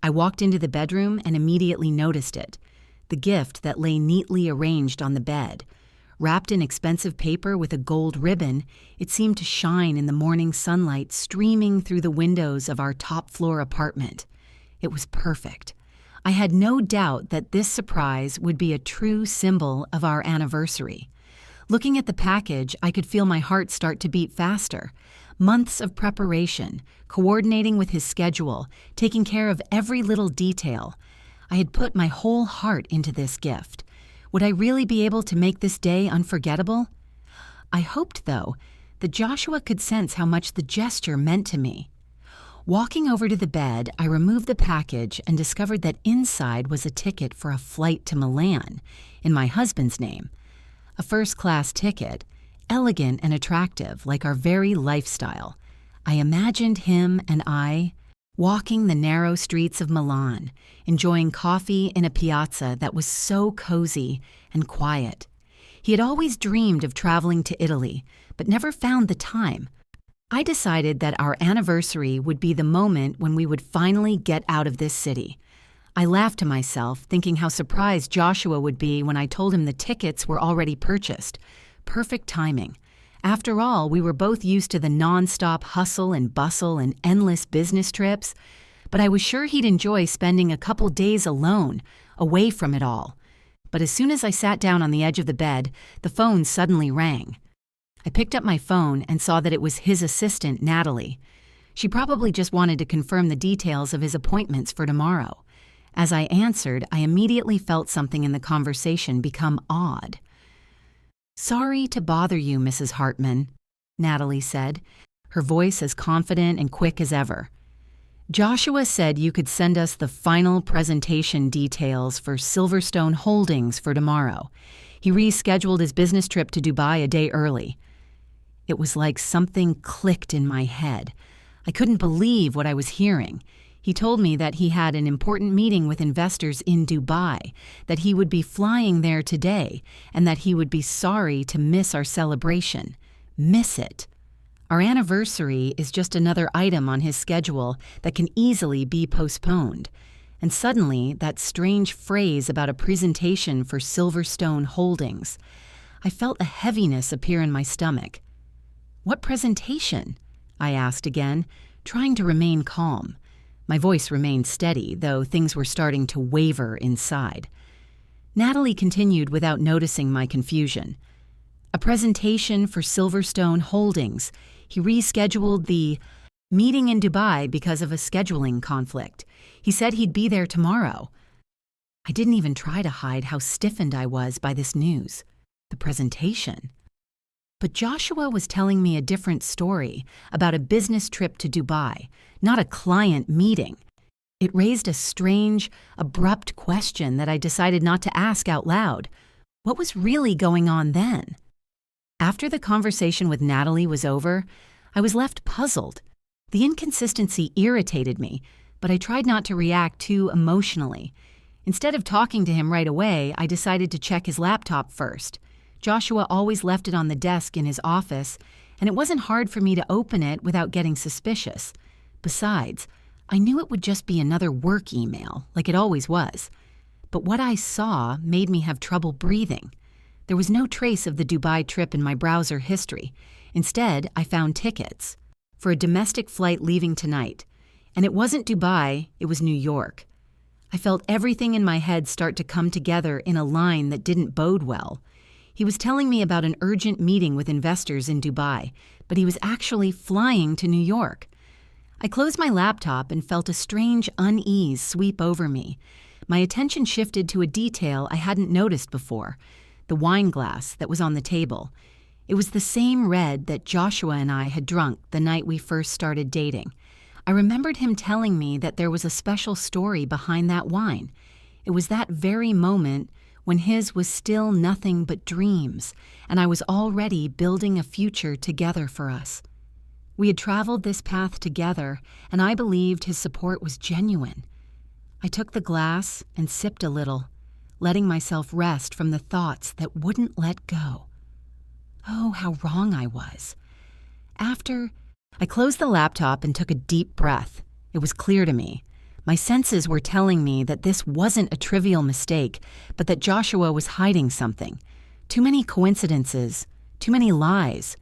I walked into the bedroom and immediately noticed it, the gift that lay neatly arranged on the bed. Wrapped in expensive paper with a gold ribbon, it seemed to shine in the morning sunlight streaming through the windows of our top-floor apartment. It was perfect. I had no doubt that this surprise would be a true symbol of our anniversary. Looking at the package, I could feel my heart start to beat faster. Months of preparation, coordinating with his schedule, taking care of every little detail. I had put my whole heart into this gift. Would I really be able to make this day unforgettable? I hoped, though, that Joshua could sense how much the gesture meant to me. Walking over to the bed, I removed the package and discovered that inside was a ticket for a flight to Milan, in my husband's name. A first-class ticket, elegant and attractive, like our very lifestyle. I imagined him and I walking the narrow streets of Milan, enjoying coffee in a piazza that was so cozy and quiet. He had always dreamed of traveling to Italy, but never found the time. I decided that our anniversary would be the moment when we would finally get out of this city. I laughed to myself, thinking how surprised Joshua would be when I told him the tickets were already purchased. Perfect timing. After all, we were both used to the non-stop hustle and bustle and endless business trips, but I was sure he'd enjoy spending a couple days alone, away from it all. But as soon as I sat down on the edge of the bed, the phone suddenly rang. I picked up my phone and saw that it was his assistant, Natalie. She probably just wanted to confirm the details of his appointments for tomorrow. As I answered, I immediately felt something in the conversation become odd. "Sorry to bother you, Mrs. Hartman," Natalie said, her voice as confident and quick as ever. "Joshua said you could send us the final presentation details for Silverstone Holdings for tomorrow. He rescheduled his business trip to Dubai a day early." It was like something clicked in my head. I couldn't believe what I was hearing. He told me that he had an important meeting with investors in Dubai, that he would be flying there today, and that he would be sorry to miss our celebration. Miss it. Our anniversary is just another item on his schedule that can easily be postponed. And suddenly, that strange phrase about a presentation for Silverstone Holdings. I felt a heaviness appear in my stomach. "What presentation?" I asked again, trying to remain calm. My voice remained steady, though things were starting to waver inside. Natalie continued without noticing my confusion. "A presentation for Silverstone Holdings. He rescheduled the meeting in Dubai because of a scheduling conflict. He said he'd be there tomorrow." I didn't even try to hide how stiffened I was by this news. The presentation. But Joshua was telling me a different story about a business trip to Dubai, not a client meeting. It raised a strange, abrupt question that I decided not to ask out loud. What was really going on then? After the conversation with Natalie was over, I was left puzzled. The inconsistency irritated me, but I tried not to react too emotionally. Instead of talking to him right away, I decided to check his laptop first. Joshua always left it on the desk in his office, and it wasn't hard for me to open it without getting suspicious. Besides, I knew it would just be another work email, like it always was. But what I saw made me have trouble breathing. There was no trace of the Dubai trip in my browser history. Instead, I found tickets for a domestic flight leaving tonight. And it wasn't Dubai, it was New York. I felt everything in my head start to come together in a line that didn't bode well. He was telling me about an urgent meeting with investors in Dubai, but he was actually flying to New York. I closed my laptop and felt a strange unease sweep over me. My attention shifted to a detail I hadn't noticed before, the wine glass that was on the table. It was the same red that Joshua and I had drunk the night we first started dating. I remembered him telling me that there was a special story behind that wine. It was that very moment when his was still nothing but dreams, and I was already building a future together for us. We had traveled this path together, and I believed his support was genuine. I took the glass and sipped a little, letting myself rest from the thoughts that wouldn't let go. Oh, how wrong I was. After, I closed the laptop and took a deep breath. It was clear to me. My senses were telling me that this wasn't a trivial mistake, but that Joshua was hiding something. Too many coincidences, too many lies.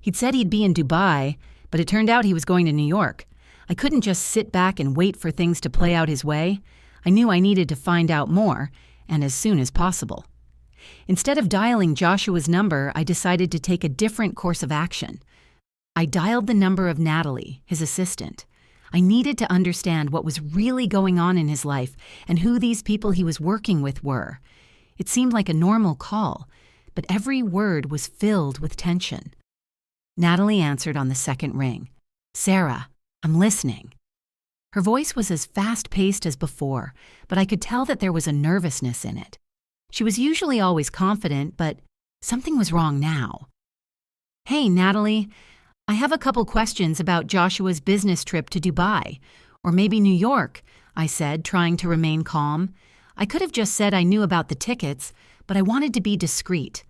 He'd said he'd be in Dubai, but it turned out he was going to New York. I couldn't just sit back and wait for things to play out his way. I knew I needed to find out more, and as soon as possible. Instead of dialing Joshua's number, I decided to take a different course of action. I dialed the number of Natalie, his assistant. I needed to understand what was really going on in his life and who these people he was working with were. It seemed like a normal call, but every word was filled with tension. Natalie answered on the second ring. "Sarah, I'm listening." Her voice was as fast-paced as before, but I could tell that there was a nervousness in it. She was usually always confident, but something was wrong now. "Hey, Natalie, I have a couple questions about Joshua's business trip to Dubai, or maybe New York," I said, trying to remain calm. I could have just said I knew about the tickets, but I wanted to be discreet.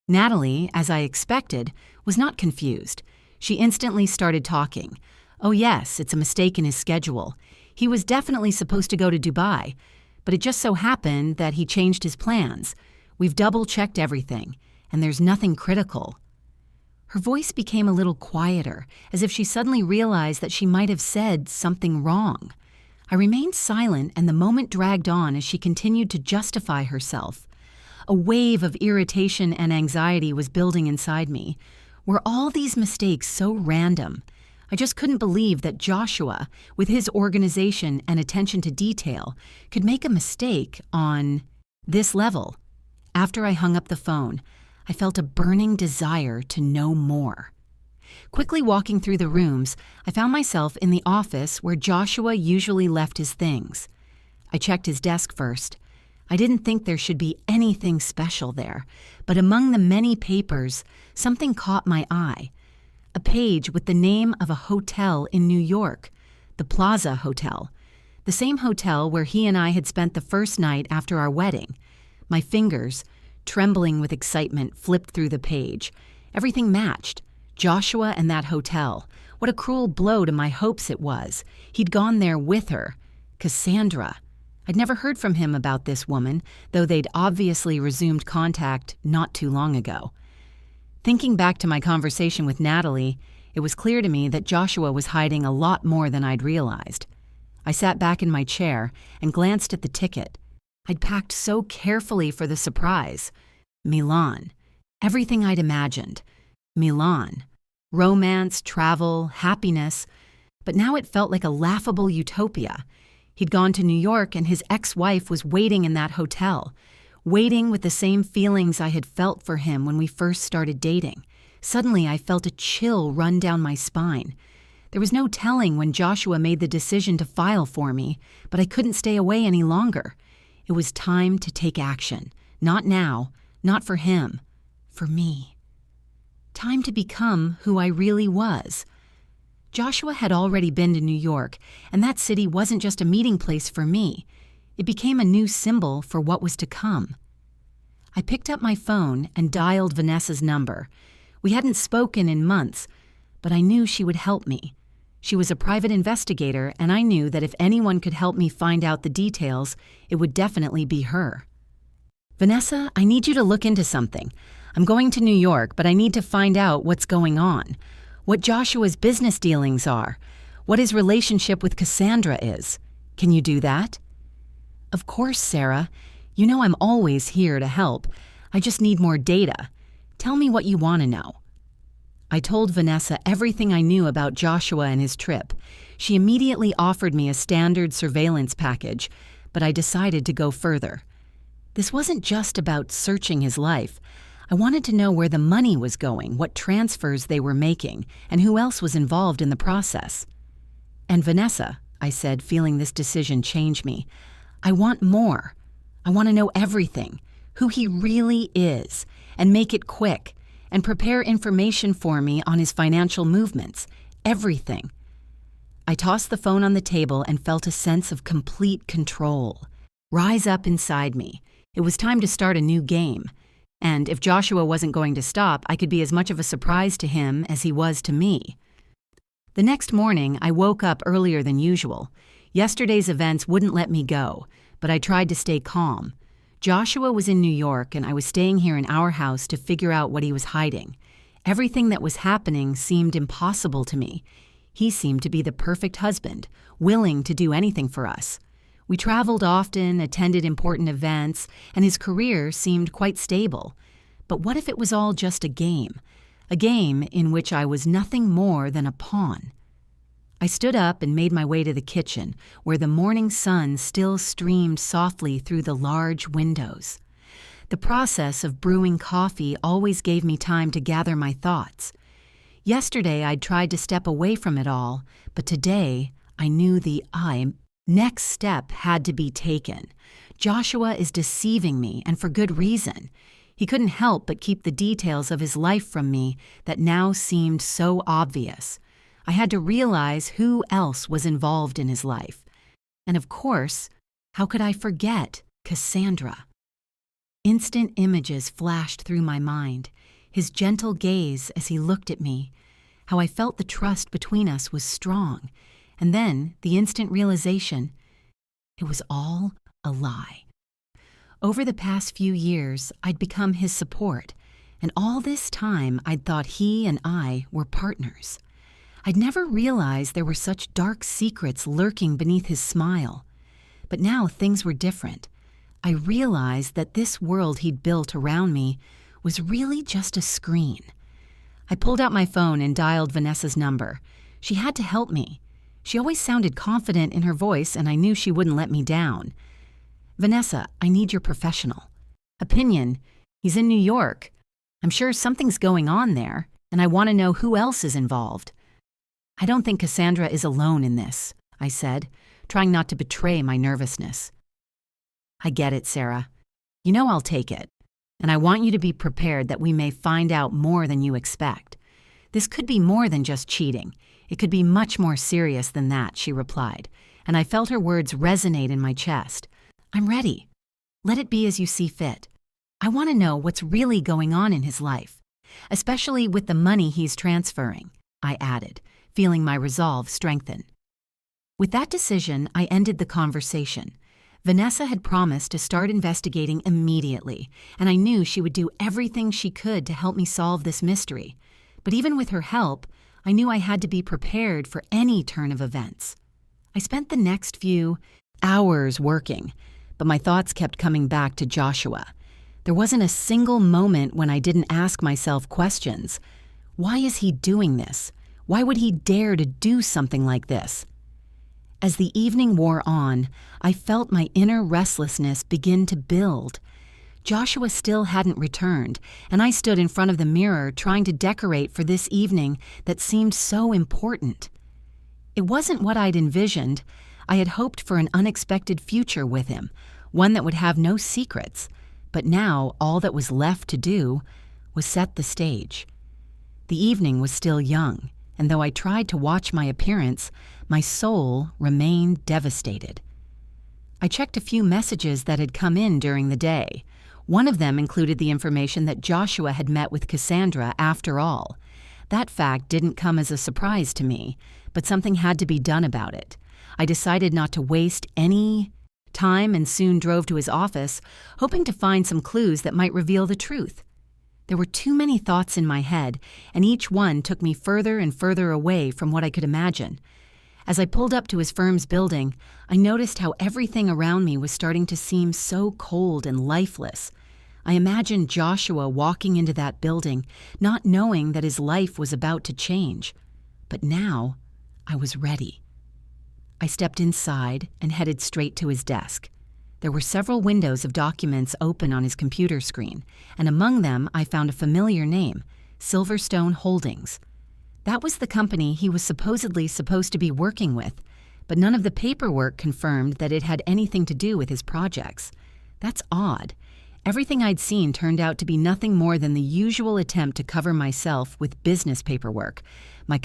Natalie, as I expected, was not confused. She instantly started talking. "Oh yes, it's a mistake in his schedule. He was definitely supposed to go to Dubai, but it just so happened that he changed his plans. We've double-checked everything, and there's nothing critical." Her voice became a little quieter, as if she suddenly realized that she might have said something wrong. I remained silent, and the moment dragged on as she continued to justify herself. A wave of irritation and anxiety was building inside me. Were all these mistakes so random? I just couldn't believe that Joshua, with his organization and attention to detail, could make a mistake on this level. After I hung up the phone, I felt a burning desire to know more. Quickly walking through the rooms, I found myself in the office where Joshua usually left his things. I checked his desk first. I didn't think there should be anything special there, but among the many papers, something caught my eye. A page with the name of a hotel in New York, the Plaza Hotel, the same hotel where he and I had spent the first night after our wedding. My fingers, trembling with excitement, flipped through the page. Everything matched. Joshua and that hotel. What a cruel blow to my hopes it was. He'd gone there with her. Cassandra. I'd never heard from him about this woman, though they'd obviously resumed contact not too long ago. Thinking back to my conversation with Natalie, it was clear to me that Joshua was hiding a lot more than I'd realized. I sat back in my chair and glanced at the ticket. I'd packed so carefully for the surprise. Milan. Everything I'd imagined. Milan. Romance, travel, happiness. But now it felt like a laughable utopia. He'd gone to New York and his ex-wife was waiting in that hotel. Waiting with the same feelings I had felt for him when we first started dating. Suddenly, I felt a chill run down my spine. There was no telling when Joshua made the decision to file for me, but I couldn't stay away any longer. It was time to take action. Not now, not for him, for me. Time to become who I really was. Joshua had already been to New York, and that city wasn't just a meeting place for me. It became a new symbol for what was to come. I picked up my phone and dialed Vanessa's number. We hadn't spoken in months, but I knew she would help me. She was a private investigator, and I knew that if anyone could help me find out the details, it would definitely be her. "Vanessa, I need you to look into something. I'm going to New York, but I need to find out what's going on. What Joshua's business dealings are. What his relationship with Cassandra is. Can you do that?" "Of course, Sarah. You know I'm always here to help. I just need more data. Tell me what you want to know." I told Vanessa everything I knew about Joshua and his trip. She immediately offered me a standard surveillance package, but I decided to go further. This wasn't just about searching his life. I wanted to know where the money was going, what transfers they were making, and who else was involved in the process. "And Vanessa," I said, feeling this decision change me, "I want more. I want to know everything, who he really is, and make it quick, and prepare information for me on his financial movements, everything." I tossed the phone on the table and felt a sense of complete control rise up inside me. It was time to start a new game. And if Joshua wasn't going to stop, I could be as much of a surprise to him as he was to me. The next morning, I woke up earlier than usual. Yesterday's events wouldn't let me go, but I tried to stay calm. Joshua was in New York, and I was staying here in our house to figure out what he was hiding. Everything that was happening seemed impossible to me. He seemed to be the perfect husband, willing to do anything for us. We traveled often, attended important events, and his career seemed quite stable. But what if it was all just a game? A game in which I was nothing more than a pawn. I stood up and made my way to the kitchen, where the morning sun still streamed softly through the large windows. The process of brewing coffee always gave me time to gather my thoughts. Yesterday I'd tried to step away from it all, but today I knew the next step had to be taken. Joshua is deceiving me, and for good reason. He couldn't help but keep the details of his life from me that now seemed so obvious. I had to realize who else was involved in his life. And of course, how could I forget Cassandra? Instant images flashed through my mind, his gentle gaze as he looked at me, how I felt the trust between us was strong, and then the instant realization, it was all a lie. Over the past few years, I'd become his support, and all this time I'd thought he and I were partners. I'd never realized there were such dark secrets lurking beneath his smile. But now things were different. I realized that this world he'd built around me was really just a screen. I pulled out my phone and dialed Vanessa's number. She had to help me. She always sounded confident in her voice, and I knew she wouldn't let me down. Vanessa, I need your professional opinion. He's in New York. I'm sure something's going on there, and I want to know who else is involved. I don't think Cassandra is alone in this, I said, trying not to betray my nervousness. I get it, Sarah. You know I'll take it, and I want you to be prepared that we may find out more than you expect. This could be more than just cheating. It could be much more serious than that, she replied, and I felt her words resonate in my chest. I'm ready. Let it be as you see fit. I want to know what's really going on in his life, especially with the money he's transferring, I added, feeling my resolve strengthen. With that decision, I ended the conversation. Vanessa had promised to start investigating immediately, and I knew she would do everything she could to help me solve this mystery. But even with her help, I knew I had to be prepared for any turn of events. I spent the next few hours working, but my thoughts kept coming back to Joshua. There wasn't a single moment when I didn't ask myself questions. Why is he doing this? Why would he dare to do something like this? As the evening wore on, I felt my inner restlessness begin to build. Joshua still hadn't returned, and I stood in front of the mirror trying to decorate for this evening that seemed so important. It wasn't what I'd envisioned. I had hoped for an unexpected future with him, one that would have no secrets, but now all that was left to do was set the stage. The evening was still young, and though I tried to watch my appearance, my soul remained devastated. I checked a few messages that had come in during the day. One of them included the information that Joshua had met with Cassandra after all. That fact didn't come as a surprise to me, but something had to be done about it. I decided not to waste any time and soon drove to his office, hoping to find some clues that might reveal the truth. There were too many thoughts in my head, and each one took me further and further away from what I could imagine. As I pulled up to his firm's building, I noticed how everything around me was starting to seem so cold and lifeless. I imagined Joshua walking into that building, not knowing that his life was about to change. But now, I was ready. I stepped inside and headed straight to his desk. There were several windows of documents open on his computer screen, and among them I found a familiar name, Silverstone Holdings. That was the company he was supposed to be working with, but none of the paperwork confirmed that it had anything to do with his projects. That's odd. Everything I'd seen turned out to be nothing more than the usual attempt to cover myself with business paperwork. My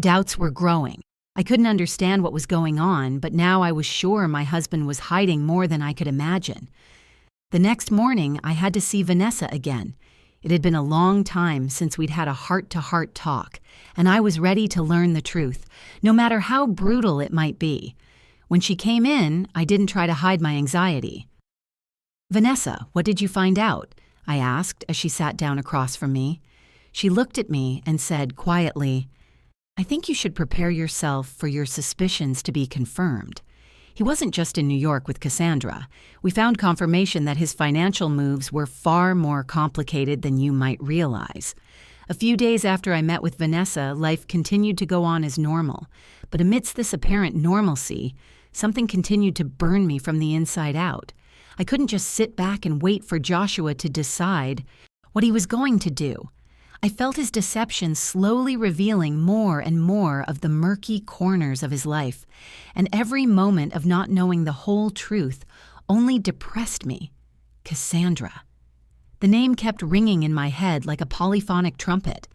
doubts were growing. I couldn't understand what was going on, but now I was sure my husband was hiding more than I could imagine. The next morning, I had to see Vanessa again. It had been a long time since we'd had a heart-to-heart talk, and I was ready to learn the truth, no matter how brutal it might be. When she came in, I didn't try to hide my anxiety. "Vanessa, what did you find out?" I asked as she sat down across from me. She looked at me and said quietly, "I think you should prepare yourself for your suspicions to be confirmed. He wasn't just in New York with Cassandra. We found confirmation that his financial moves were far more complicated than you might realize. A few days after I met with Vanessa, life continued to go on as normal. But amidst this apparent normalcy, something continued to burn me from the inside out. I couldn't just sit back and wait for Joshua to decide what he was going to do. I felt his deception slowly revealing more and more of the murky corners of his life, and every moment of not knowing the whole truth only depressed me. Cassandra. The name kept ringing in my head like a polyphonic trumpet.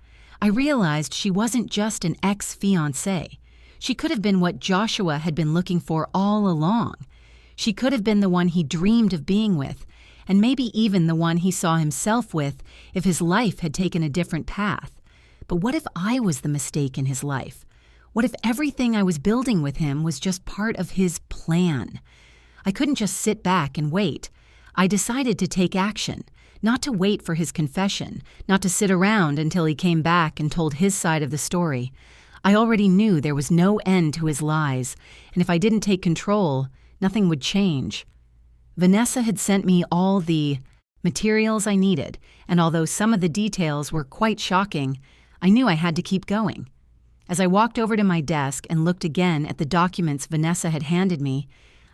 I realized she wasn't just an ex-fiancée. She could have been what Joshua had been looking for all along. She could have been the one he dreamed of being with, and maybe even the one he saw himself with if his life had taken a different path. But what if I was the mistake in his life? What if everything I was building with him was just part of his plan? I couldn't just sit back and wait. I decided to take action, not to wait for his confession, not to sit around until he came back and told his side of the story. I already knew there was no end to his lies, and if I didn't take control, nothing would change. Vanessa had sent me all the materials I needed, and although some of the details were quite shocking, I knew I had to keep going. As I walked over to my desk and looked again at the documents Vanessa had handed me,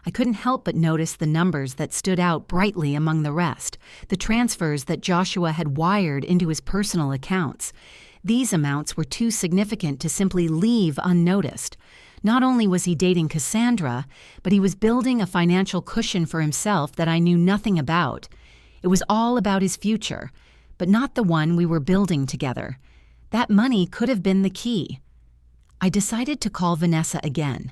I couldn't help but notice the numbers that stood out brightly among the rest, the transfers that Joshua had wired into his personal accounts. These amounts were too significant to simply leave unnoticed. Not only was he dating Cassandra, but he was building a financial cushion for himself that I knew nothing about. It was all about his future, but not the one we were building together. That money could have been the key. I decided to call Vanessa again.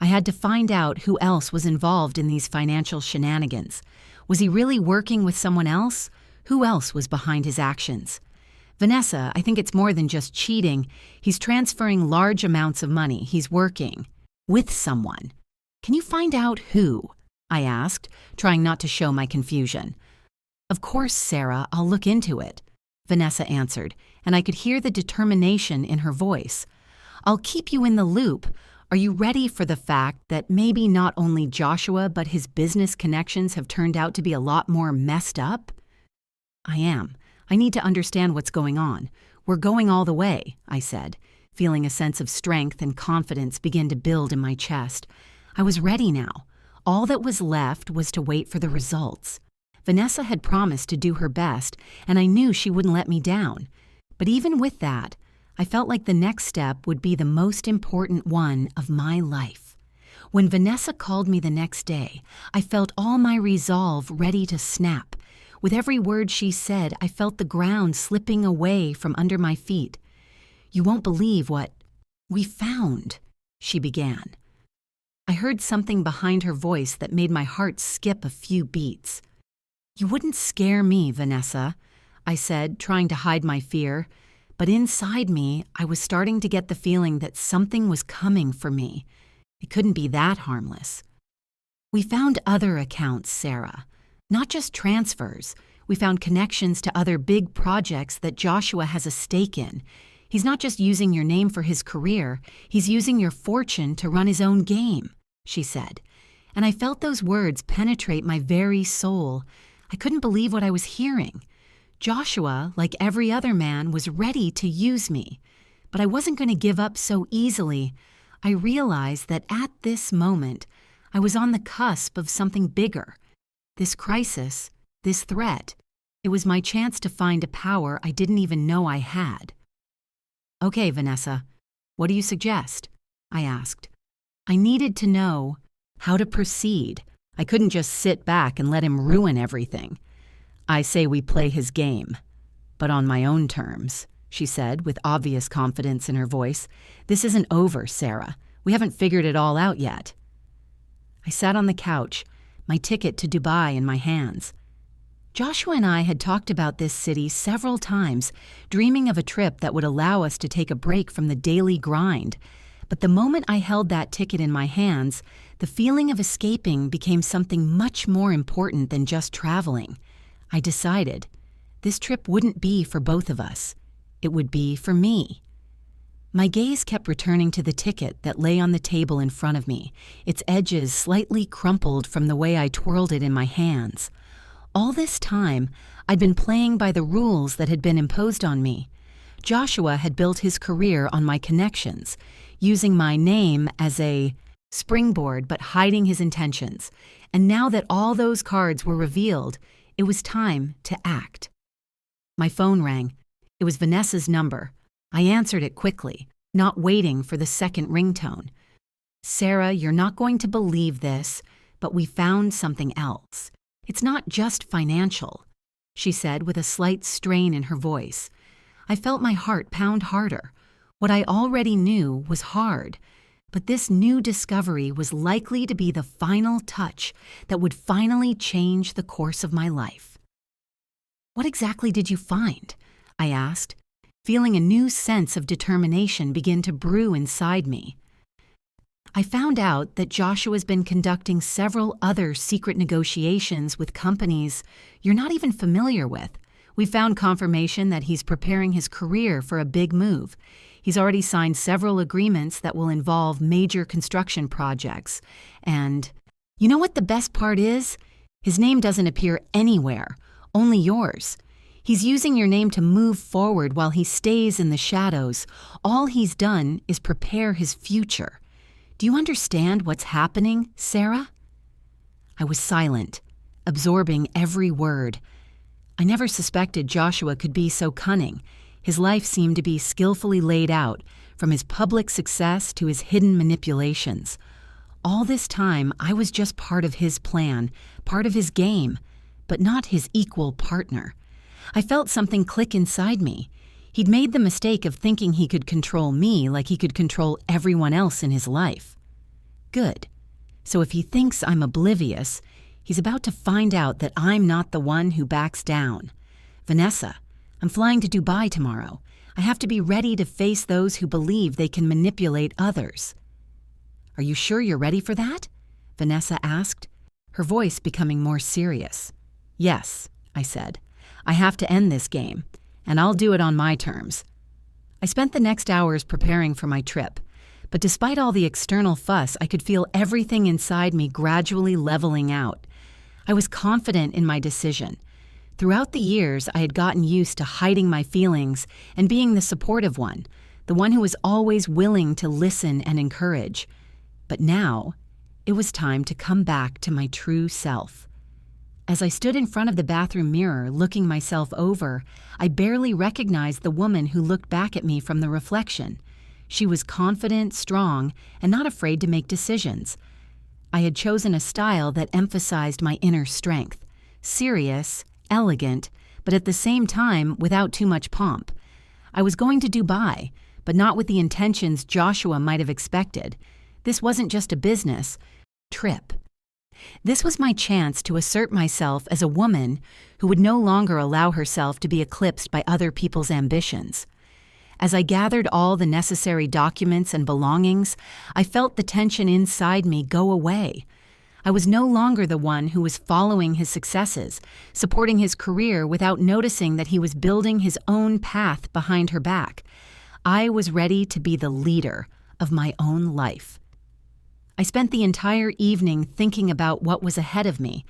I had to find out who else was involved in these financial shenanigans. Was he really working with someone else? Who else was behind his actions? "Vanessa, I think it's more than just cheating. He's transferring large amounts of money. He's working with someone. Can you find out who?" I asked, trying not to show my confusion. "Of course, Sarah, I'll look into it," Vanessa answered, and I could hear the determination in her voice. "I'll keep you in the loop. Are you ready for the fact that maybe not only Joshua but his business connections have turned out to be a lot more messed up?" "I am. I need to understand what's going on. We're going all the way," I said, feeling a sense of strength and confidence begin to build in my chest. I was ready now. All that was left was to wait for the results. Vanessa had promised to do her best, and I knew she wouldn't let me down. But even with that, I felt like the next step would be the most important one of my life. When Vanessa called me the next day, I felt all my resolve ready to snap. With every word she said, I felt the ground slipping away from under my feet. "You won't believe what we found," she began. I heard something behind her voice that made my heart skip a few beats. "You wouldn't scare me, Vanessa," I said, trying to hide my fear. But inside me, I was starting to get the feeling that something was coming for me. It couldn't be that harmless. "We found other accounts, Sarah. Not just transfers. We found connections to other big projects that Joshua has a stake in. He's not just using your name for his career, he's using your fortune to run his own game," she said. And I felt those words penetrate my very soul. I couldn't believe what I was hearing. Joshua, like every other man, was ready to use me. But I wasn't going to give up so easily. I realized that at this moment, I was on the cusp of something bigger. This crisis, this threat, it was my chance to find a power I didn't even know I had. "Okay, Vanessa, what do you suggest?" I asked. I needed to know how to proceed. I couldn't just sit back and let him ruin everything. "I say we play his game, but on my own terms," she said with obvious confidence in her voice. "This isn't over, Sarah. We haven't figured it all out yet." I sat on the couch, my ticket to Dubai in my hands. Joshua and I had talked about this city several times, dreaming of a trip that would allow us to take a break from the daily grind. But the moment I held that ticket in my hands, the feeling of escaping became something much more important than just traveling. I decided this trip wouldn't be for both of us. It would be for me. My gaze kept returning to the ticket that lay on the table in front of me, its edges slightly crumpled from the way I twirled it in my hands. All this time, I'd been playing by the rules that had been imposed on me. Joshua had built his career on my connections, using my name as a springboard but hiding his intentions. And now that all those cards were revealed, it was time to act. My phone rang. It was Vanessa's number. I answered it quickly, not waiting for the second ringtone. "Sarah, you're not going to believe this, but we found something else. It's not just financial," she said with a slight strain in her voice. I felt my heart pound harder. What I already knew was hard, but this new discovery was likely to be the final touch that would finally change the course of my life. "What exactly did you find?" I asked, feeling a new sense of determination begin to brew inside me. "I found out that Joshua's been conducting several other secret negotiations with companies you're not even familiar with. We found confirmation that he's preparing his career for a big move. He's already signed several agreements that will involve major construction projects. And you know what the best part is? His name doesn't appear anywhere, only yours. He's using your name to move forward while he stays in the shadows. All he's done is prepare his future. Do you understand what's happening, Sarah?" I was silent, absorbing every word. I never suspected Joshua could be so cunning. His life seemed to be skillfully laid out, from his public success to his hidden manipulations. All this time, I was just part of his plan, part of his game, but not his equal partner. I felt something click inside me. He'd made the mistake of thinking he could control me like he could control everyone else in his life. Good. So if he thinks I'm oblivious, he's about to find out that I'm not the one who backs down. "Vanessa, I'm flying to Dubai tomorrow. I have to be ready to face those who believe they can manipulate others." "Are you sure you're ready for that?" Vanessa asked, her voice becoming more serious. "Yes," I said. "I have to end this game, and I'll do it on my terms." I spent the next hours preparing for my trip, but despite all the external fuss, I could feel everything inside me gradually leveling out. I was confident in my decision. Throughout the years, I had gotten used to hiding my feelings and being the supportive one, the one who was always willing to listen and encourage. But now, it was time to come back to my true self. As I stood in front of the bathroom mirror, looking myself over, I barely recognized the woman who looked back at me from the reflection. She was confident, strong, and not afraid to make decisions. I had chosen a style that emphasized my inner strength, serious, elegant, but at the same time without too much pomp. I was going to Dubai, but not with the intentions Joshua might have expected. This wasn't just a business trip. This was my chance to assert myself as a woman who would no longer allow herself to be eclipsed by other people's ambitions. As I gathered all the necessary documents and belongings, I felt the tension inside me go away. I was no longer the one who was following his successes, supporting his career without noticing that he was building his own path behind her back. I was ready to be the leader of my own life. I spent the entire evening thinking about what was ahead of me.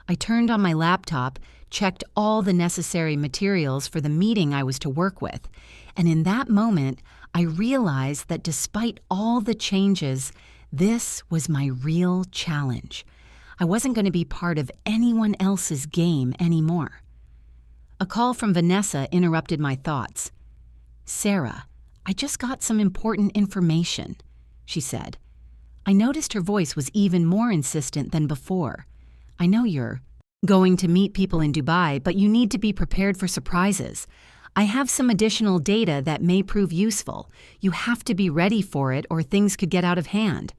I turned on my laptop, checked all the necessary materials for the meeting I was to work with, and in that moment, I realized that despite all the changes, this was my real challenge. I wasn't going to be part of anyone else's game anymore. A call from Vanessa interrupted my thoughts. "Sarah, I just got some important information," she said. I noticed her voice was even more insistent than before. "I know you're going to meet people in Dubai, but you need to be prepared for surprises. I have some additional data that may prove useful. You have to be ready for it or things could get out of hand."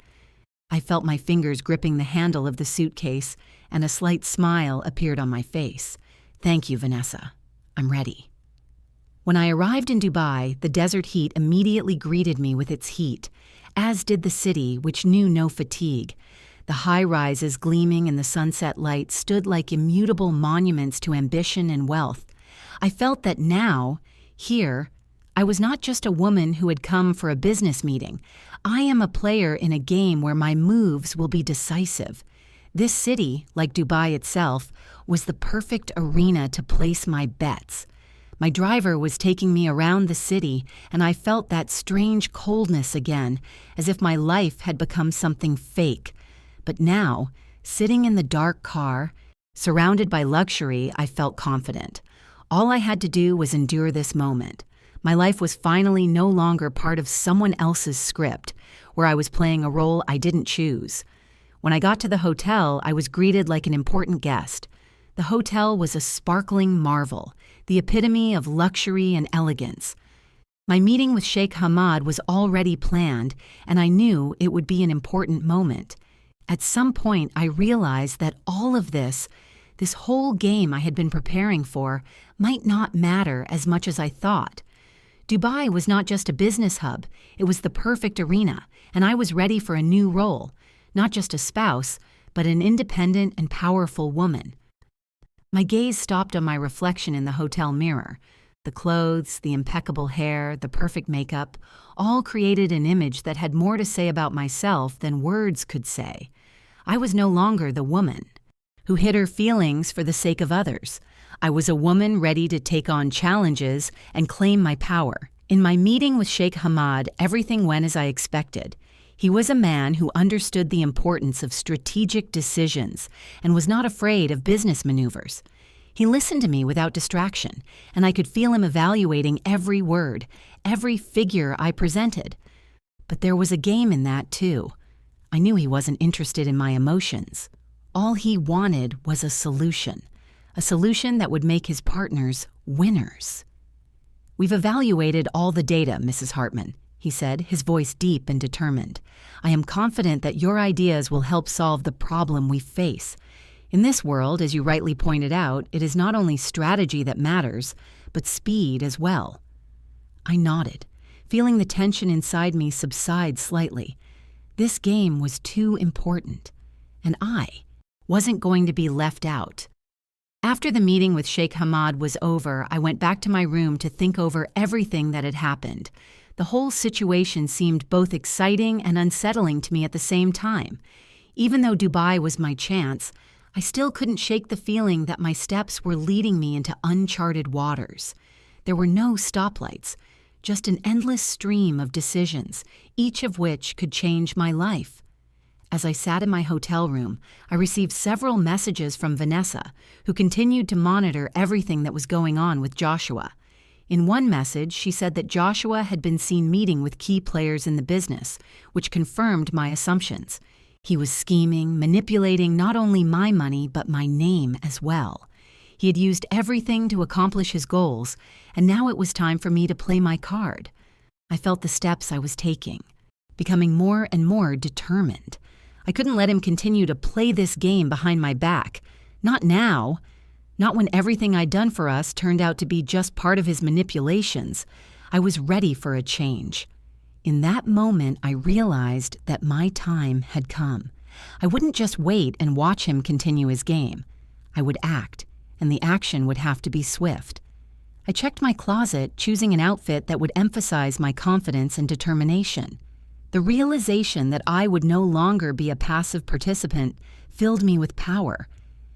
I felt my fingers gripping the handle of the suitcase, and a slight smile appeared on my face. "Thank you, Vanessa. I'm ready." When I arrived in Dubai, the desert heat immediately greeted me with its heat. as did the city, which knew no fatigue. The high-rises gleaming in the sunset light stood like immutable monuments to ambition and wealth. I felt that now, here, I was not just a woman who had come for a business meeting. I am a player in a game where my moves will be decisive. This city, like Dubai itself, was the perfect arena to place my bets. My driver was taking me around the city, and I felt that strange coldness again, as if my life had become something fake. But now, sitting in the dark car, surrounded by luxury, I felt confident. All I had to do was endure this moment. My life was finally no longer part of someone else's script, where I was playing a role I didn't choose. When I got to the hotel, I was greeted like an important guest. The hotel was a sparkling marvel, the epitome of luxury and elegance. My meeting with Sheikh Hamad was already planned, and I knew it would be an important moment. At some point, I realized that all of this whole game I had been preparing for, might not matter as much as I thought. Dubai was not just a business hub, it was the perfect arena, and I was ready for a new role, not just a spouse, but an independent and powerful woman. My gaze stopped on my reflection in the hotel mirror. The clothes, the impeccable hair, the perfect makeup, all created an image that had more to say about myself than words could say. I was no longer the woman who hid her feelings for the sake of others. I was a woman ready to take on challenges and claim my power. In my meeting with Sheikh Hamad, everything went as I expected. He was a man who understood the importance of strategic decisions and was not afraid of business maneuvers. He listened to me without distraction, and I could feel him evaluating every word, every figure I presented. But there was a game in that, too. I knew he wasn't interested in my emotions. All he wanted was a solution that would make his partners winners. "We've evaluated all the data, Mrs. Hartman," he said, his voice deep and determined. "I am confident that your ideas will help solve the problem we face. In this world, as you rightly pointed out, it is not only strategy that matters, but speed as well." I nodded, feeling the tension inside me subside slightly. This game was too important, and I wasn't going to be left out. After the meeting with Sheikh Hamad was over, I went back to my room to think over everything that had happened. The whole situation seemed both exciting and unsettling to me at the same time. Even though Dubai was my chance, I still couldn't shake the feeling that my steps were leading me into uncharted waters. There were no stoplights, just an endless stream of decisions, each of which could change my life. As I sat in my hotel room, I received several messages from Vanessa, who continued to monitor everything that was going on with Joshua. In one message, she said that Joshua had been seen meeting with key players in the business, which confirmed my assumptions. He was scheming, manipulating not only my money, but my name as well. He had used everything to accomplish his goals, and now it was time for me to play my card. I felt the steps I was taking, becoming more and more determined. I couldn't let him continue to play this game behind my back. Not now. Not when everything I'd done for us turned out to be just part of his manipulations. I was ready for a change. In that moment, I realized that my time had come. I wouldn't just wait and watch him continue his game. I would act, and the action would have to be swift. I checked my closet, choosing an outfit that would emphasize my confidence and determination. The realization that I would no longer be a passive participant filled me with power.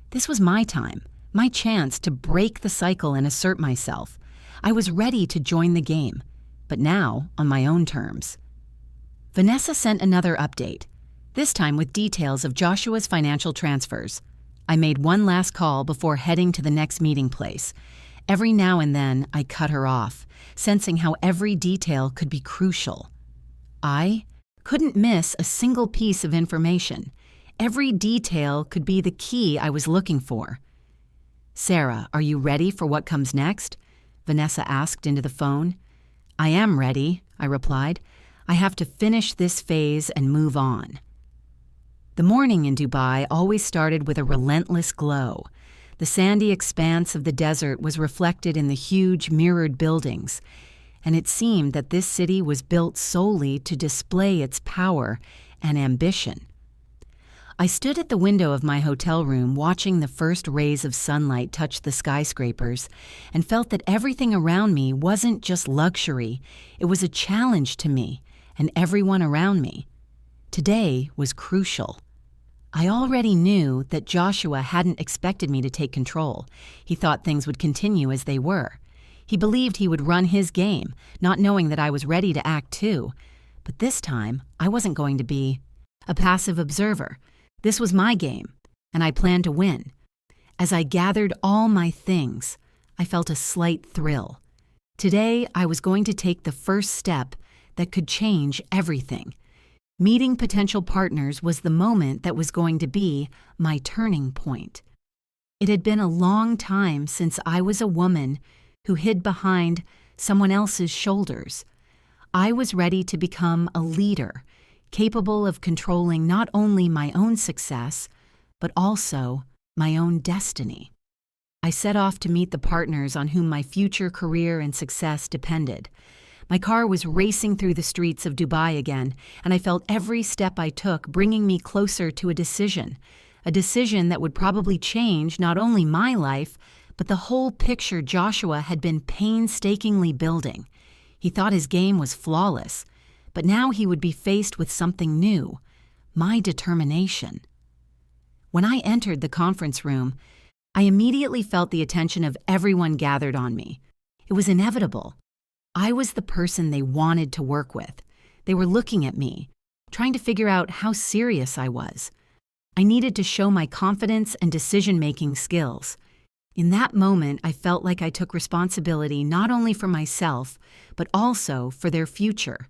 This was my time, my chance to break the cycle and assert myself. I was ready to join the game, but now on my own terms. Vanessa sent another update, this time with details of Joshua's financial transfers. I made one last call before heading to the next meeting place. Every now and then, I cut her off, sensing how every detail could be crucial. I couldn't miss a single piece of information. Every detail could be the key I was looking for. "Sarah, are you ready for what comes next?" Vanessa asked into the phone. "I am ready," I replied. "I have to finish this phase and move on." The morning in Dubai always started with a relentless glow. The sandy expanse of the desert was reflected in the huge mirrored buildings. and it seemed that this city was built solely to display its power and ambition. I stood at the window of my hotel room watching the first rays of sunlight touch the skyscrapers and felt that everything around me wasn't just luxury, it was a challenge to me and everyone around me. Today was crucial. I already knew that Joshua hadn't expected me to take control. He thought things would continue as they were. He believed he would run his game, not knowing that I was ready to act too. But this time, I wasn't going to be a passive observer. This was my game, and I planned to win. As I gathered all my things, I felt a slight thrill. Today, I was going to take the first step that could change everything. Meeting potential partners was the moment that was going to be my turning point. It had been a long time since I was a woman who hid behind someone else's shoulders. I was ready to become a leader, capable of controlling not only my own success, but also my own destiny. I set off to meet the partners on whom my future career and success depended. My car was racing through the streets of Dubai again, and I felt every step I took bringing me closer to a decision that would probably change not only my life, but the whole picture Joshua had been painstakingly building. He thought his game was flawless, but now he would be faced with something new, my determination. When I entered the conference room, I immediately felt the attention of everyone gathered on me. It was inevitable. I was the person they wanted to work with. They were looking at me, trying to figure out how serious I was. I needed to show my confidence and decision-making skills. In that moment, I felt like I took responsibility not only for myself, but also for their future.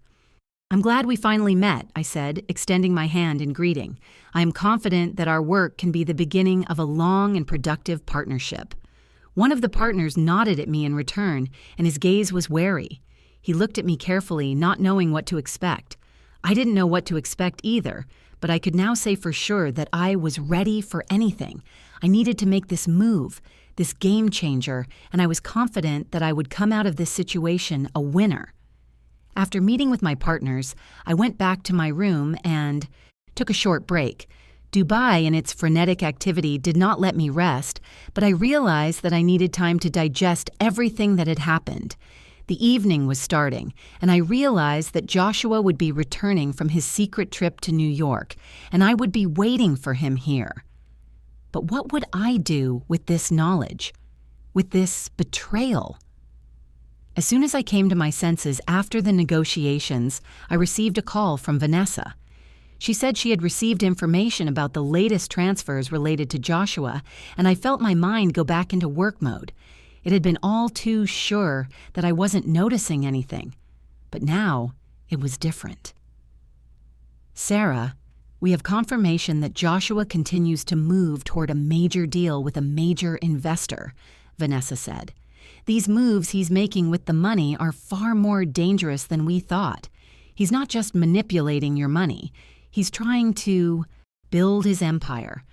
"I'm glad we finally met," I said, extending my hand in greeting. "I am confident that our work can be the beginning of a long and productive partnership." One of the partners nodded at me in return, and his gaze was wary. He looked at me carefully, not knowing what to expect. I didn't know what to expect either, but I could now say for sure that I was ready for anything. I needed to make this move, this game changer, and I was confident that I would come out of this situation a winner. After meeting with my partners, I went back to my room and took a short break. Dubai and its frenetic activity did not let me rest, but I realized that I needed time to digest everything that had happened. The evening was starting, and I realized that Joshua would be returning from his secret trip to New York, and I would be waiting for him here. But what would I do with this knowledge? With this betrayal? As soon as I came to my senses after the negotiations, I received a call from Vanessa. She said she had received information about the latest transfers related to Joshua, and I felt my mind go back into work mode. It had been all too sure that I wasn't noticing anything, but now it was different. "Sarah, we have confirmation that Joshua continues to move toward a major deal with a major investor," Vanessa said. "These moves he's making with the money are far more dangerous than we thought. He's not just manipulating your money. He's trying to build his empire,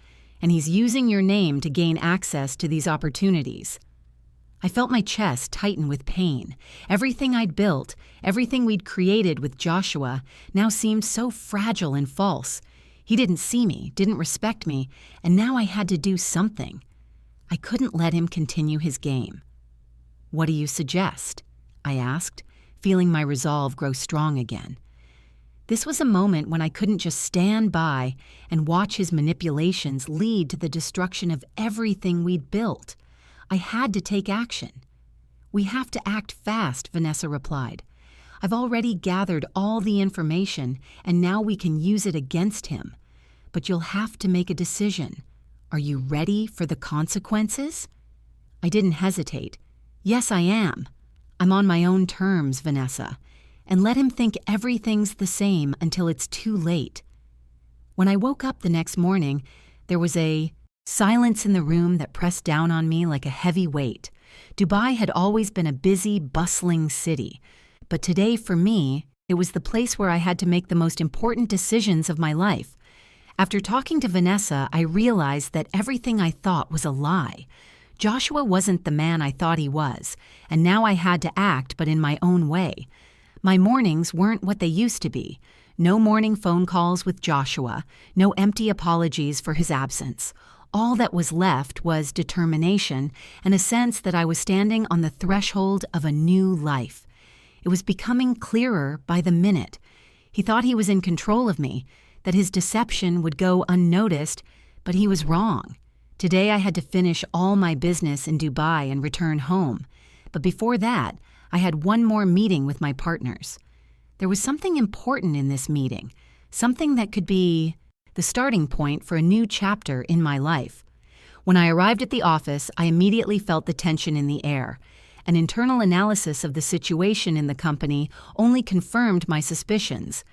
and he's using your name to gain access to these opportunities." I felt my chest tighten with pain. Everything I'd built, everything we'd created with Joshua, now seemed so fragile and false. He didn't see me, didn't respect me, and now I had to do something. I couldn't let him continue his game. "What do you suggest?" I asked, feeling my resolve grow strong again. This was a moment when I couldn't just stand by and watch his manipulations lead to the destruction of everything we'd built. I had to take action. "We have to act fast," Vanessa replied. "I've already gathered all the information, and now we can use it against him. But you'll have to make a decision. Are you ready for the consequences?" I didn't hesitate. "Yes, I am. I'm on my own terms, Vanessa. And let him think everything's the same until it's too late." When I woke up the next morning, there was a silence in the room that pressed down on me like a heavy weight. Dubai had always been a busy, bustling city, but today for me, it was the place where I had to make the most important decisions of my life. After talking to Vanessa, I realized that everything I thought was a lie. Joshua wasn't the man I thought he was, and now I had to act, but in my own way. My mornings weren't what they used to be. No morning phone calls with Joshua, no empty apologies for his absence. All that was left was determination and a sense that I was standing on the threshold of a new life. It was becoming clearer by the minute. He thought he was in control of me, that his deception would go unnoticed, but he was wrong. Today I had to finish all my business in Dubai and return home. But before that, I had one more meeting with my partners. There was something important in this meeting, something that could be the starting point for a new chapter in my life. When I arrived at the office, I immediately felt the tension in the air. An internal analysis of the situation in the company only confirmed my suspicions.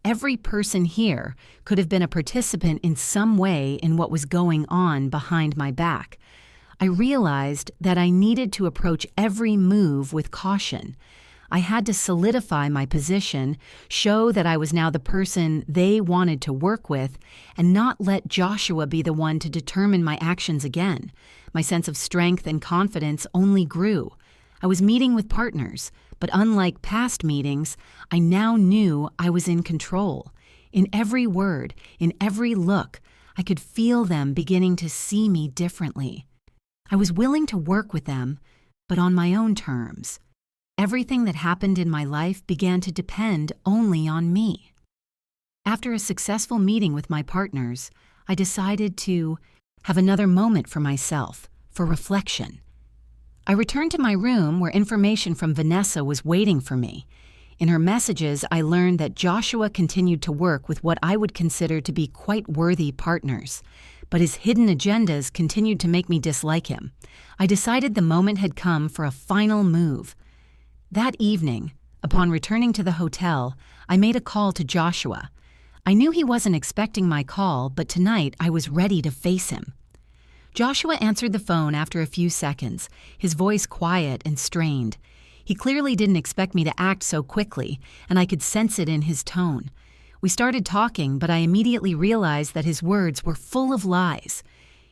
Every person here could have been a participant in some way in what was going on behind my back. I realized that I needed to approach every move with caution. I had to solidify my position, show that I was now the person they wanted to work with, and not let Joshua be the one to determine my actions again. My sense of strength and confidence only grew. I was meeting with partners, but unlike past meetings, I now knew I was in control. In every word, in every look, I could feel them beginning to see me differently. I was willing to work with them, but on my own terms. Everything that happened in my life began to depend only on me. After a successful meeting with my partners, I decided to have another moment for myself, for reflection. I returned to my room where information from Vanessa was waiting for me. In her messages, I learned that Joshua continued to work with what I would consider to be quite worthy partners, but his hidden agendas continued to make me dislike him. I decided the moment had come for a final move. That evening, upon returning to the hotel, I made a call to Joshua. I knew he wasn't expecting my call, but tonight I was ready to face him. Joshua answered the phone after a few seconds, his voice quiet and strained. He clearly didn't expect me to act so quickly, and I could sense it in his tone. We started talking, but I immediately realized that his words were full of lies.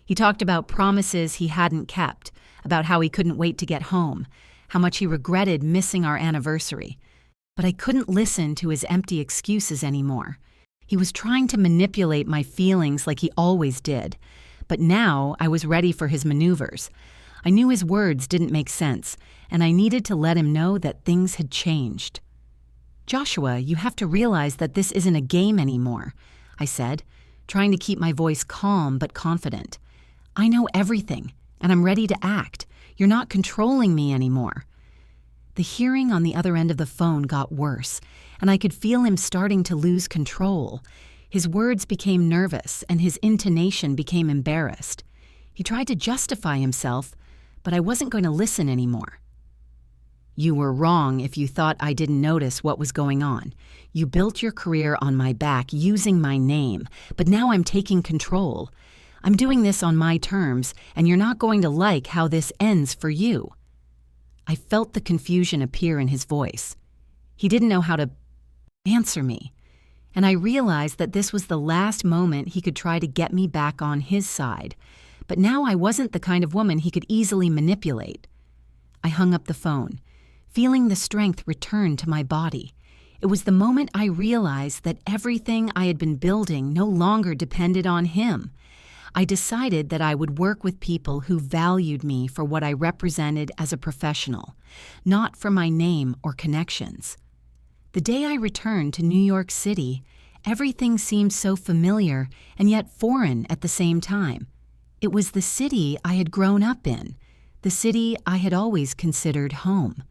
He talked about promises he hadn't kept, about how he couldn't wait to get home, how much he regretted missing our anniversary. But I couldn't listen to his empty excuses anymore. He was trying to manipulate my feelings like he always did. But now I was ready for his maneuvers. I knew his words didn't make sense, and I needed to let him know that things had changed. "Joshua, you have to realize that this isn't a game anymore," I said, trying to keep my voice calm but confident. "I know everything, and I'm ready to act. You're not controlling me anymore." The hearing on the other end of the phone got worse, and I could feel him starting to lose control. His words became nervous, and his intonation became embarrassed. He tried to justify himself, but I wasn't going to listen anymore. "You were wrong if you thought I didn't notice what was going on. You built your career on my back using my name, but now I'm taking control. I'm doing this on my terms, and you're not going to like how this ends for you." I felt the confusion appear in his voice. He didn't know how to answer me, and I realized that this was the last moment he could try to get me back on his side. But now I wasn't the kind of woman he could easily manipulate. I hung up the phone, feeling the strength return to my body. It was the moment I realized that everything I had been building no longer depended on him. I decided that I would work with people who valued me for what I represented as a professional, not for my name or connections. The day I returned to New York City, everything seemed so familiar and yet foreign at the same time. It was the city I had grown up in, the city I had always considered home.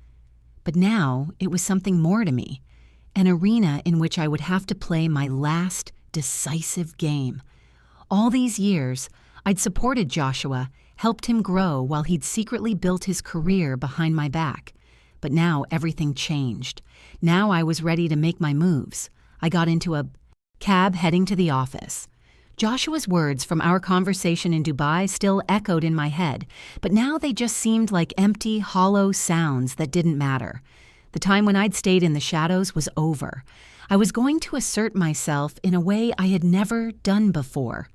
But now it was something more to me, an arena in which I would have to play my last decisive game. All these years, I'd supported Joshua, helped him grow while he'd secretly built his career behind my back. But now everything changed. Now I was ready to make my moves. I got into a cab heading to the office. Joshua's words from our conversation in Dubai still echoed in my head, but now they just seemed like empty, hollow sounds that didn't matter. The time when I'd stayed in the shadows was over. I was going to assert myself in a way I had never done before.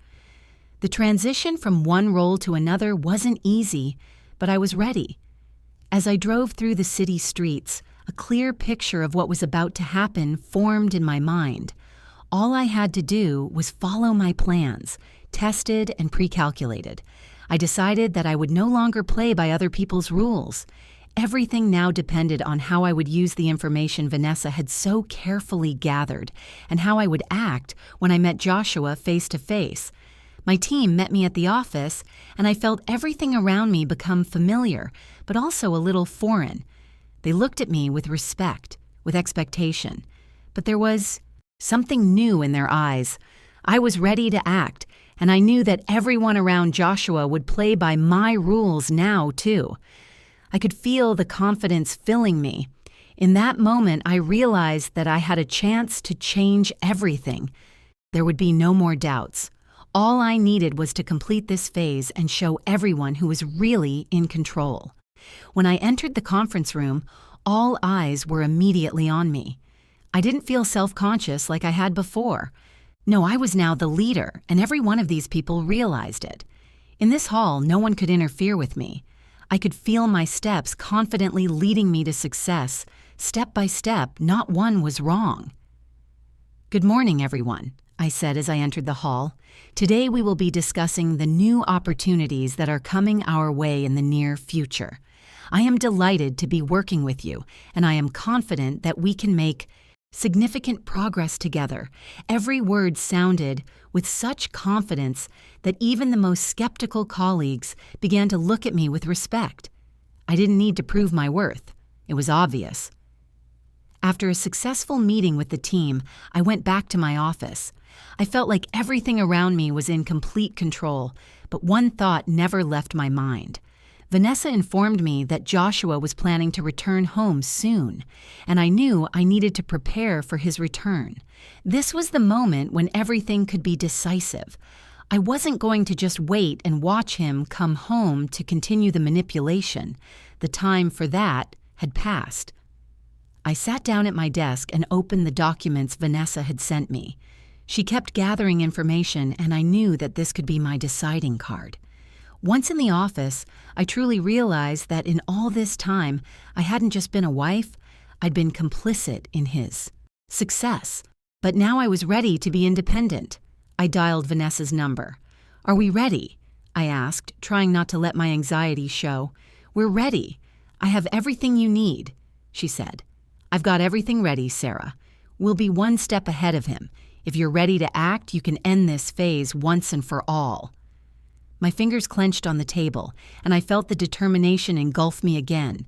The transition from one role to another wasn't easy, but I was ready. As I drove through the city streets, a clear picture of what was about to happen formed in my mind. All I had to do was follow my plans, tested and pre-calculated. I decided that I would no longer play by other people's rules. Everything now depended on how I would use the information Vanessa had so carefully gathered and how I would act when I met Joshua face to face. My team met me at the office, and I felt everything around me become familiar, but also a little foreign. They looked at me with respect, with expectation, but there was something new in their eyes. I was ready to act, and I knew that everyone around Joshua would play by my rules now, too. I could feel the confidence filling me. In that moment, I realized that I had a chance to change everything. There would be no more doubts. All I needed was to complete this phase and show everyone who was really in control. When I entered the conference room, all eyes were immediately on me. I didn't feel self-conscious like I had before. No, I was now the leader, and every one of these people realized it. In this hall, no one could interfere with me. I could feel my steps confidently leading me to success. Step by step, not one was wrong. "Good morning, everyone," I said as I entered the hall. "Today we will be discussing the new opportunities that are coming our way in the near future. I am delighted to be working with you, and I am confident that we can make significant progress together." Every word sounded with such confidence that even the most skeptical colleagues began to look at me with respect. I didn't need to prove my worth. It was obvious. After a successful meeting with the team, I went back to my office. I felt like everything around me was in complete control, but one thought never left my mind. Vanessa informed me that Joshua was planning to return home soon, and I knew I needed to prepare for his return. This was the moment when everything could be decisive. I wasn't going to just wait and watch him come home to continue the manipulation. The time for that had passed. I sat down at my desk and opened the documents Vanessa had sent me. She kept gathering information, and I knew that this could be my deciding card. Once in the office, I truly realized that in all this time, I hadn't just been a wife, I'd been complicit in his success. But now I was ready to be independent. I dialed Vanessa's number. "Are we ready?" I asked, trying not to let my anxiety show. "We're ready. I have everything you need," she said. "I've got everything ready, Sarah. We'll be one step ahead of him. If you're ready to act, you can end this phase once and for all." My fingers clenched on the table, and I felt the determination engulf me again.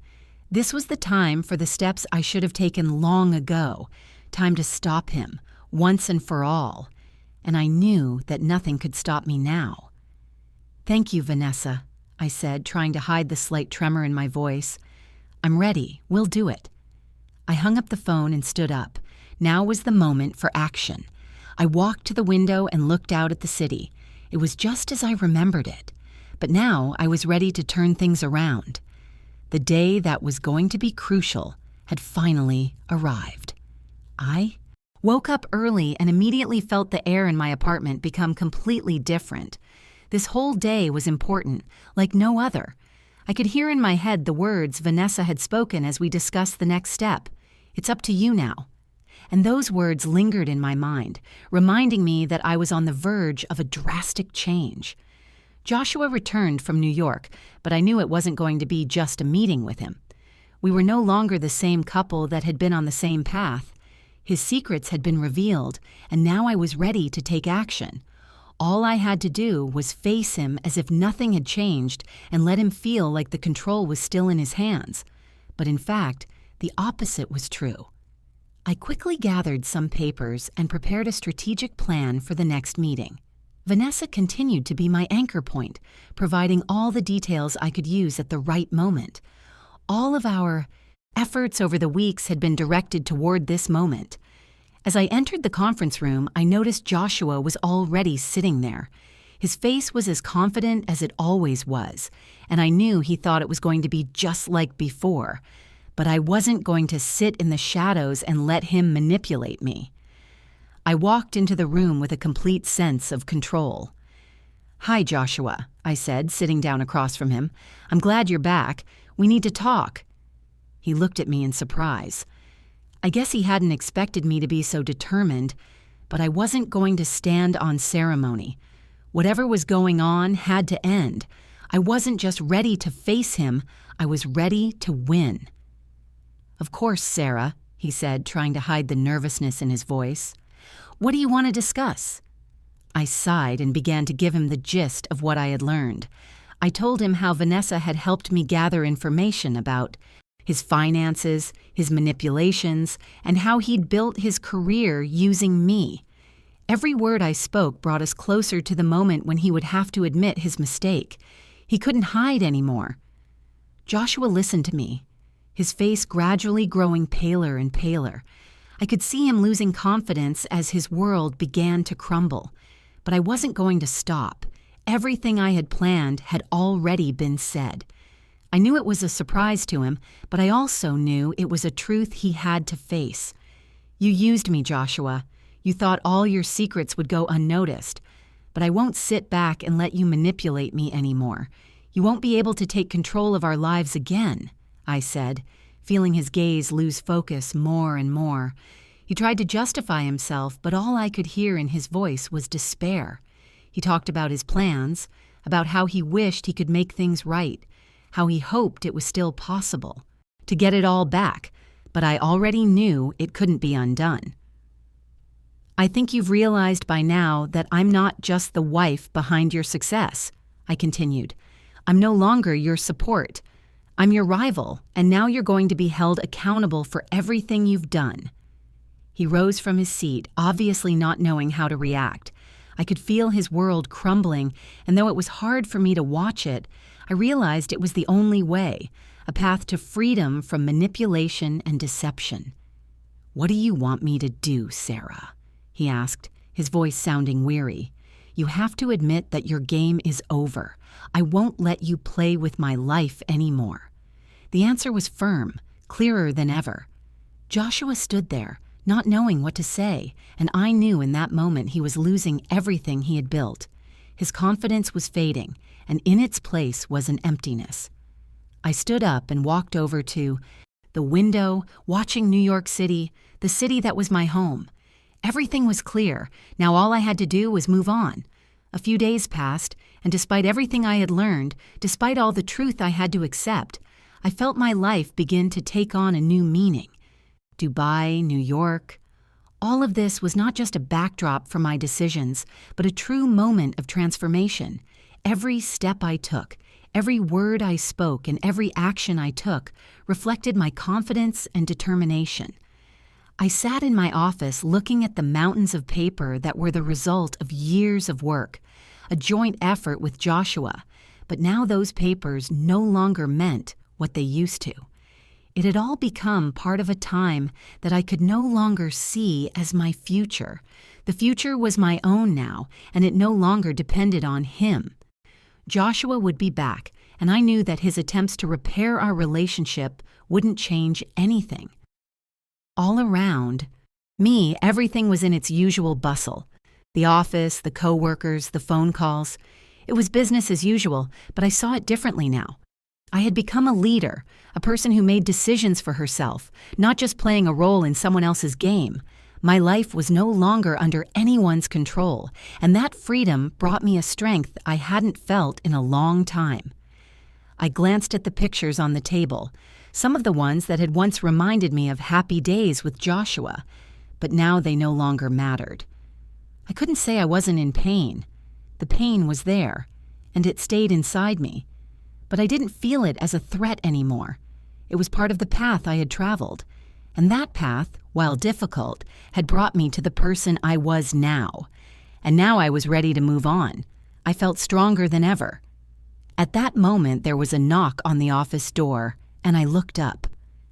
This was the time for the steps I should have taken long ago, time to stop him, once and for all. And I knew that nothing could stop me now. "Thank you, Vanessa," I said, trying to hide the slight tremor in my voice. "I'm ready. We'll do it." I hung up the phone and stood up. Now was the moment for action. I walked to the window and looked out at the city. It was just as I remembered it. But now I was ready to turn things around. The day that was going to be crucial had finally arrived. I woke up early and immediately felt the air in my apartment become completely different. This whole day was important, like no other. I could hear in my head the words Vanessa had spoken as we discussed the next step. "It's up to you now." And those words lingered in my mind, reminding me that I was on the verge of a drastic change. Joshua returned from New York, but I knew it wasn't going to be just a meeting with him. We were no longer the same couple that had been on the same path. His secrets had been revealed, and now I was ready to take action. All I had to do was face him as if nothing had changed and let him feel like the control was still in his hands. But in fact, the opposite was true. I quickly gathered some papers and prepared a strategic plan for the next meeting. Vanessa continued to be my anchor point, providing all the details I could use at the right moment. All of our efforts over the weeks had been directed toward this moment. As I entered the conference room, I noticed Joshua was already sitting there. His face was as confident as it always was, and I knew he thought it was going to be just like before. But I wasn't going to sit in the shadows and let him manipulate me. I walked into the room with a complete sense of control. "Hi, Joshua," I said, sitting down across from him. "I'm glad you're back. We need to talk." He looked at me in surprise. I guess he hadn't expected me to be so determined, but I wasn't going to stand on ceremony. Whatever was going on had to end. I wasn't just ready to face him, I was ready to win. "Of course, Sarah," he said, trying to hide the nervousness in his voice. "What do you want to discuss?" I sighed and began to give him the gist of what I had learned. I told him how Vanessa had helped me gather information about his finances, his manipulations, and how he'd built his career using me. Every word I spoke brought us closer to the moment when he would have to admit his mistake. He couldn't hide anymore. Joshua listened to me, his face gradually growing paler and paler. I could see him losing confidence as his world began to crumble. But I wasn't going to stop. Everything I had planned had already been said. I knew it was a surprise to him, but I also knew it was a truth he had to face. "You used me, Joshua. You thought all your secrets would go unnoticed. But I won't sit back and let you manipulate me anymore. You won't be able to take control of our lives again," I said, feeling his gaze lose focus more and more. He tried to justify himself, but all I could hear in his voice was despair. He talked about his plans, about how he wished he could make things right, how he hoped it was still possible to get it all back, but I already knew it couldn't be undone. "I think you've realized by now that I'm not just the wife behind your success," I continued. "I'm no longer your support. I'm your rival, and now you're going to be held accountable for everything you've done." He rose from his seat, obviously not knowing how to react. I could feel his world crumbling, and though it was hard for me to watch it, I realized it was the only way, a path to freedom from manipulation and deception. "What do you want me to do, Sarah?" he asked, his voice sounding weary. "You have to admit that your game is over. I won't let you play with my life anymore." The answer was firm, clearer than ever. Joshua stood there, not knowing what to say, and I knew in that moment he was losing everything he had built. His confidence was fading, and in its place was an emptiness. I stood up and walked over to the window, watching New York City, the city that was my home. Everything was clear. Now all I had to do was move on. A few days passed, and despite everything I had learned, despite all the truth I had to accept, I felt my life begin to take on a new meaning. Dubai, New York. All of this was not just a backdrop for my decisions, but a true moment of transformation. Every step I took, every word I spoke, and every action I took reflected my confidence and determination. I sat in my office looking at the mountains of paper that were the result of years of work, a joint effort with Joshua, but now those papers no longer meant what they used to. It had all become part of a time that I could no longer see as my future. The future was my own now, and it no longer depended on him. Joshua would be back, and I knew that his attempts to repair our relationship wouldn't change anything. All around me, everything was in its usual bustle. The office, the coworkers, the phone calls. It was business as usual, but I saw it differently now. I had become a leader, a person who made decisions for herself, not just playing a role in someone else's game. My life was no longer under anyone's control, and that freedom brought me a strength I hadn't felt in a long time. I glanced at the pictures on the table, some of the ones that had once reminded me of happy days with Joshua, but now they no longer mattered. I couldn't say I wasn't in pain. The pain was there, and it stayed inside me. But I didn't feel it as a threat anymore. It was part of the path I had traveled, and that path, while difficult, had brought me to the person I was now. And now I was ready to move on. I felt stronger than ever. At that moment, there was a knock on the office door, and I looked up.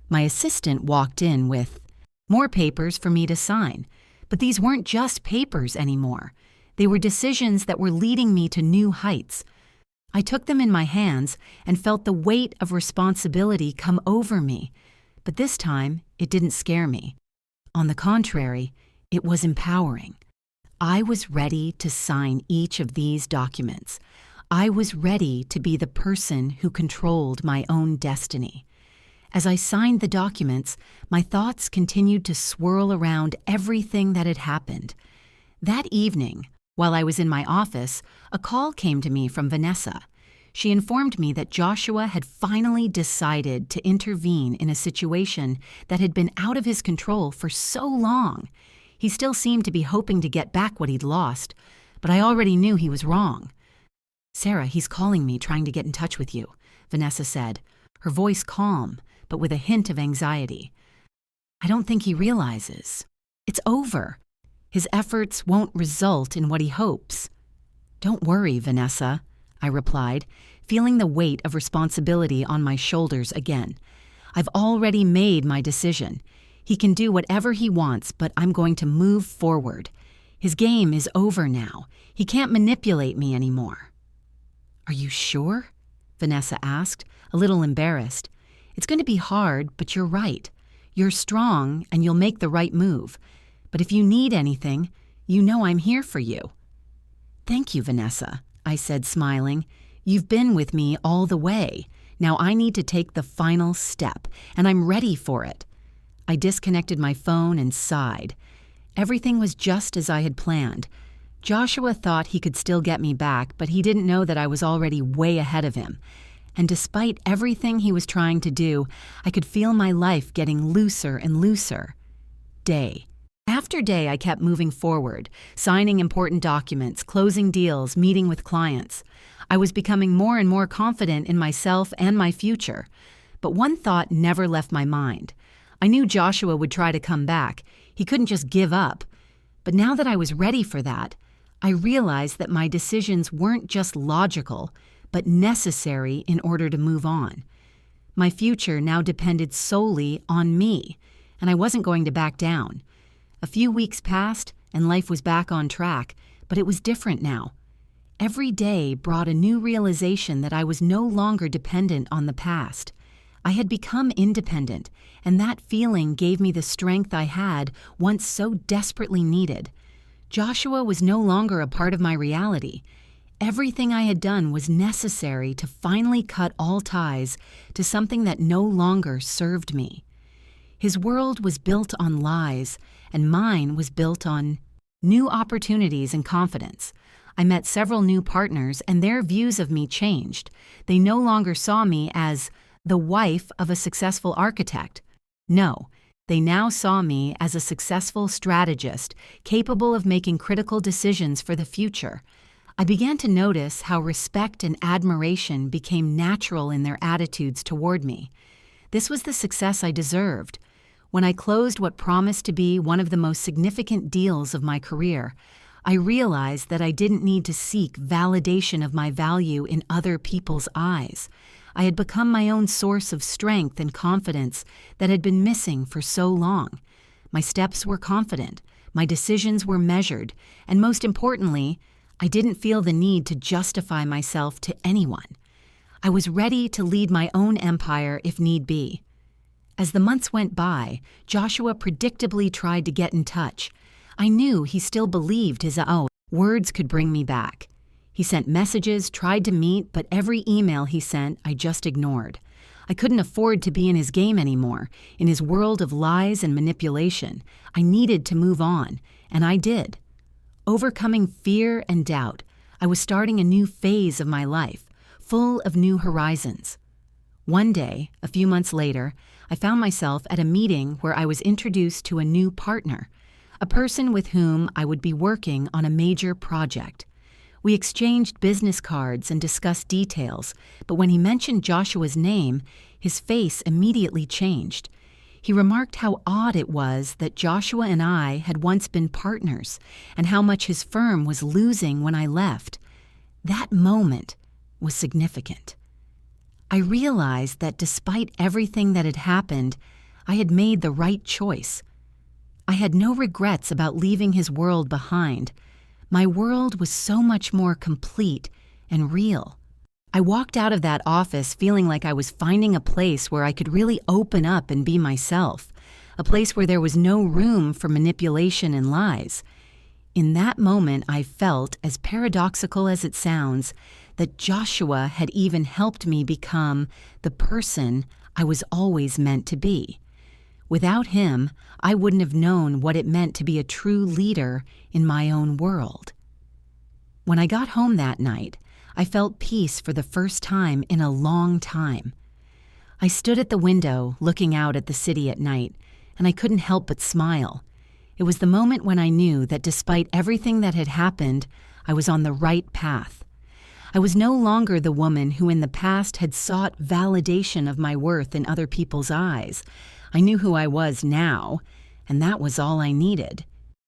My assistant walked in with more papers for me to sign. But these weren't just papers anymore. They were decisions that were leading me to new heights. I took them in my hands and felt the weight of responsibility come over me. But this time, it didn't scare me. On the contrary, it was empowering. I was ready to sign each of these documents. I was ready to be the person who controlled my own destiny. As I signed the documents, my thoughts continued to swirl around everything that had happened. That evening, while I was in my office, a call came to me from Vanessa. She informed me that Joshua had finally decided to intervene in a situation that had been out of his control for so long. He still seemed to be hoping to get back what he'd lost, but I already knew he was wrong. "Sarah, he's calling me, trying to get in touch with you," Vanessa said, her voice calm, but with a hint of anxiety. "I don't think he realizes. It's over. His efforts won't result in what he hopes." "Don't worry, Vanessa," I replied, feeling the weight of responsibility on my shoulders again. "I've already made my decision. He can do whatever he wants, but I'm going to move forward. His game is over now. He can't manipulate me anymore." "Are you sure?" Vanessa asked, a little embarrassed. "It's going to be hard, but you're right. You're strong, and you'll make the right move. But if you need anything, you know I'm here for you." "Thank you, Vanessa," I said, smiling. "You've been with me all the way. Now I need to take the final step, and I'm ready for it." I disconnected my phone and sighed. Everything was just as I had planned. Joshua thought he could still get me back, but he didn't know that I was already way ahead of him. And despite everything he was trying to do, I could feel my life getting looser and looser. Day after day, I kept moving forward, signing important documents, closing deals, meeting with clients. I was becoming more and more confident in myself and my future. But one thought never left my mind. I knew Joshua would try to come back. He couldn't just give up. But now that I was ready for that, I realized that my decisions weren't just logical, but necessary in order to move on. My future now depended solely on me, and I wasn't going to back down. A few weeks passed, and life was back on track, but it was different now. Every day brought a new realization that I was no longer dependent on the past. I had become independent, and that feeling gave me the strength I had once so desperately needed. Joshua was no longer a part of my reality. Everything I had done was necessary to finally cut all ties to something that no longer served me. His world was built on lies, and mine was built on new opportunities and confidence. I met several new partners, and their views of me changed. They no longer saw me as the wife of a successful architect. No, they now saw me as a successful strategist, capable of making critical decisions for the future. I began to notice how respect and admiration became natural in their attitudes toward me. This was the success I deserved. When I closed what promised to be one of the most significant deals of my career, I realized that I didn't need to seek validation of my value in other people's eyes. I had become my own source of strength and confidence that had been missing for so long. My steps were confident, my decisions were measured, and most importantly, I didn't feel the need to justify myself to anyone. I was ready to lead my own empire if need be. As the months went by, Joshua predictably tried to get in touch. I knew he still believed his own words could bring me back. He sent messages, tried to meet, but every email he sent I just ignored. I couldn't afford to be in his game anymore, in his world of lies and manipulation. I needed to move on, and I did. Overcoming fear and doubt, I was starting a new phase of my life, full of new horizons. One day, a few months later, I found myself at a meeting where I was introduced to a new partner, a person with whom I would be working on a major project. We exchanged business cards and discussed details, but when he mentioned Joshua's name, his face immediately changed. He remarked how odd it was that Joshua and I had once been partners, and how much his firm was losing when I left. That moment was significant. I realized that despite everything that had happened, I had made the right choice. I had no regrets about leaving his world behind. My world was so much more complete and real. I walked out of that office feeling like I was finding a place where I could really open up and be myself, a place where there was no room for manipulation and lies. In that moment, I felt, as paradoxical as it sounds, that Joshua had even helped me become the person I was always meant to be. Without him, I wouldn't have known what it meant to be a true leader in my own world. When I got home that night, I felt peace for the first time in a long time. I stood at the window, looking out at the city at night, and I couldn't help but smile. It was the moment when I knew that despite everything that had happened, I was on the right path. I was no longer the woman who in the past had sought validation of my worth in other people's eyes. I knew who I was now, and that was all I needed.